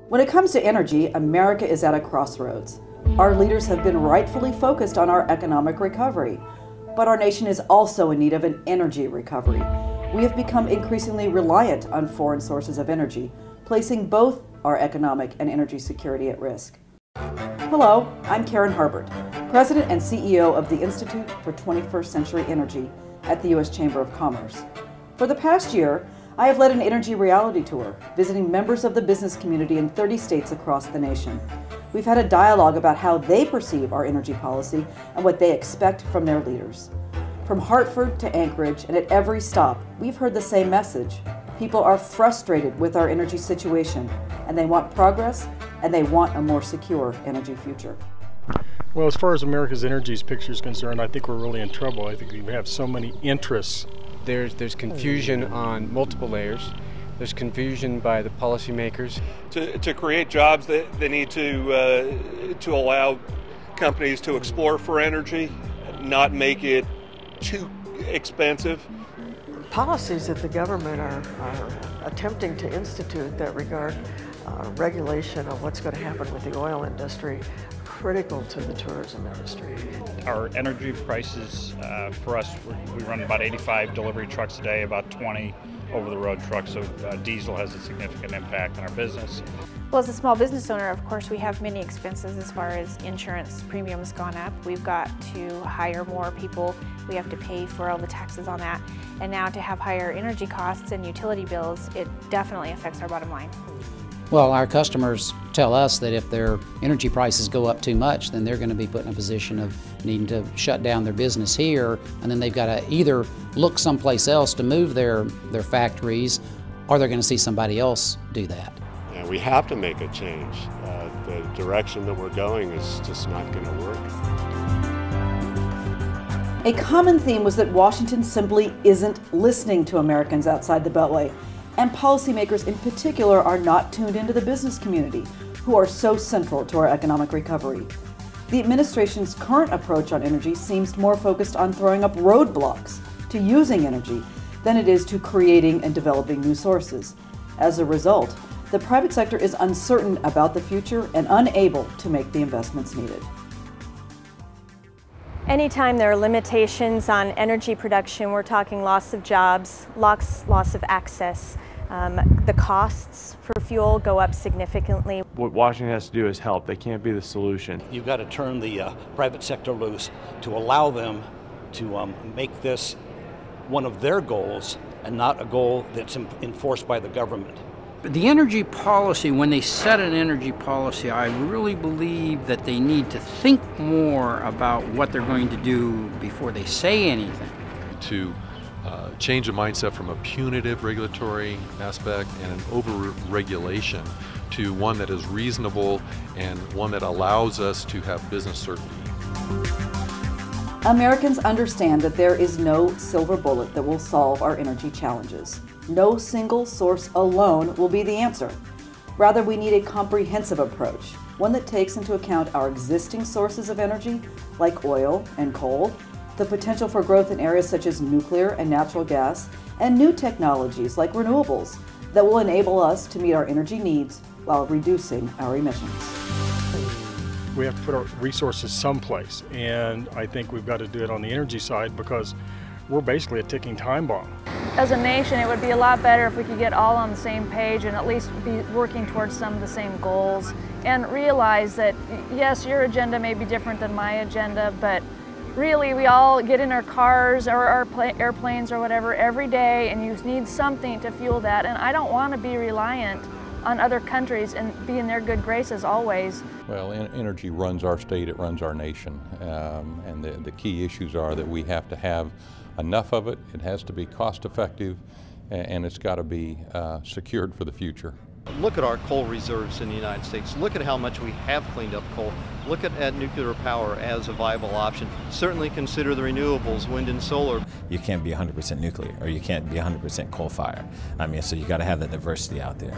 When it comes to energy, America is at a crossroads. Our leaders have been rightfully focused on our economic recovery, but our nation is also in need of an energy recovery. We have become increasingly reliant on foreign sources of energy, placing both our economic and energy security at risk. Hello, I'm Karen Harbert, President and CEO of the Institute for 21st Century Energy at the U.S. Chamber of Commerce. For the past year, I have led an energy reality tour, visiting members of the business community in 30 states across the nation. We've had a dialogue about how they perceive our energy policy and what they expect from their leaders. From Hartford to Anchorage, and at every stop, we've heard the same message. People are frustrated with our energy situation, and they want progress, and they want a more secure energy future. Well, as far as America's energy picture is concerned, I think we're really in trouble. I think we have so many interests. There's confusion on multiple layers. There's confusion by the policymakers. To create jobs, they need to allow companies to explore for energy, not make it too expensive. Policies that the government are attempting to institute that regard regulation of what's going to happen with the oil industry, critical to the tourism industry. Our energy prices for us, we run about 85 delivery trucks a day, about 20 over-the-road trucks, so diesel has a significant impact on our business. Well, as a small business owner, of course, we have many expenses as far as insurance premiums gone up. We've got to hire more people. We have to pay for all the taxes on that. And now to have higher energy costs and utility bills, it definitely affects our bottom line. Well, our customers tell us that if their energy prices go up too much, then they're going to be put in a position of needing to shut down their business here, and then they've got to either look someplace else to move their factories, or they're going to see somebody else do that. Yeah, we have to make a change. The direction that we're going is just not going to work. A common theme was that Washington simply isn't listening to Americans outside the Beltway. And policymakers in particular are not tuned into the business community, who are so central to our economic recovery. The administration's current approach on energy seems more focused on throwing up roadblocks to using energy than it is to creating and developing new sources. As a result, the private sector is uncertain about the future and unable to make the investments needed. Anytime there are limitations on energy production, we're talking loss of jobs, loss of access. The costs for fuel go up significantly. What Washington has to do is help. They can't be the solution. You've got to turn the private sector loose to allow them to make this one of their goals and not a goal that's enforced by the government. The energy policy, when they set an energy policy, I really believe that they need to think more about what they're going to do before they say anything. To change the mindset from a punitive regulatory aspect and an over-regulation to one that is reasonable and one that allows us to have business certainty. Americans understand that there is no silver bullet that will solve our energy challenges. No single source alone will be the answer. Rather, we need a comprehensive approach, one that takes into account our existing sources of energy, like oil and coal, the potential for growth in areas such as nuclear and natural gas, and new technologies like renewables that will enable us to meet our energy needs while reducing our emissions. We have to put our resources someplace, and I think we've got to do it on the energy side because we're basically a ticking time bomb. As a nation, it would be a lot better if we could get all on the same page and at least be working towards some of the same goals and realize that, yes, your agenda may be different than my agenda, but really we all get in our cars or our airplanes or whatever every day, and you need something to fuel that. And I don't want to be reliant on other countries and be in their good graces always. Well, energy runs our state, it runs our nation, and the key issues are that we have to have enough of it, it has to be cost effective, and it's got to be secured for the future. Look at our coal reserves in the United States. Look at how much we have cleaned up coal. Look at nuclear power as a viable option. Certainly consider the renewables, wind and solar. You can't be 100% nuclear, or you can't be 100% coal fire. I mean, so you got to have that diversity out there.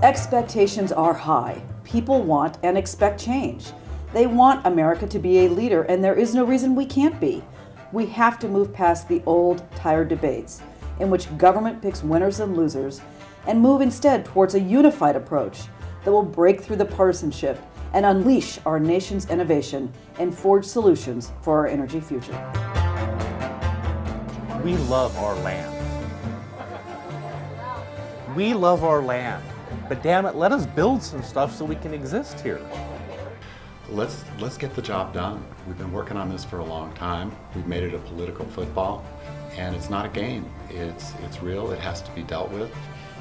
Expectations are high. People want and expect change. They want America to be a leader, and there is no reason we can't be. We have to move past the old, tired debates. in which government picks winners and losers, and move instead towards a unified approach that will break through the partisanship and unleash our nation's innovation and forge solutions for our energy future. We love our land. We love our land, but damn it, let us build some stuff so we can exist here. Let's get the job done. We've been working on this for a long time. We've made it a political football, and it's not a game. It's real. It has to be dealt with.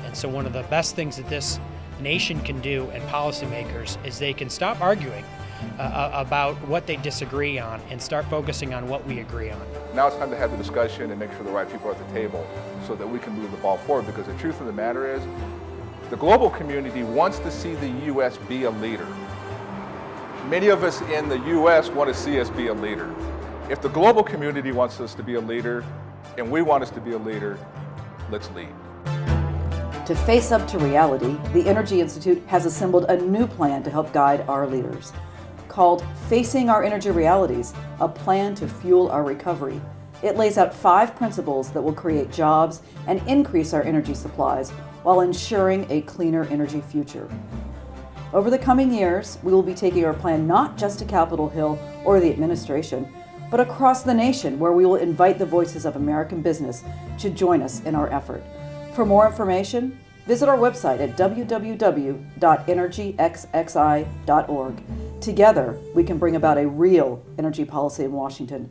And so one of the best things that this nation can do and policymakers is they can stop arguing about what they disagree on and start focusing on what we agree on. Now it's time to have the discussion and make sure the right people are at the table so that we can move the ball forward, because the truth of the matter is the global community wants to see the U.S. be a leader. Many of us in the U.S. want to see us be a leader. If the global community wants us to be a leader and we want us to be a leader, let's lead. To face up to reality, the Energy Institute has assembled a new plan to help guide our leaders. Called Facing Our Energy Realities, a plan to fuel our recovery. It lays out 5 principles that will create jobs and increase our energy supplies while ensuring a cleaner energy future. Over the coming years, we will be taking our plan not just to Capitol Hill or the administration, but across the nation, where we will invite the voices of American business to join us in our effort. For more information, visit our website at www.energyxxi.org. Together, we can bring about a real energy policy in Washington.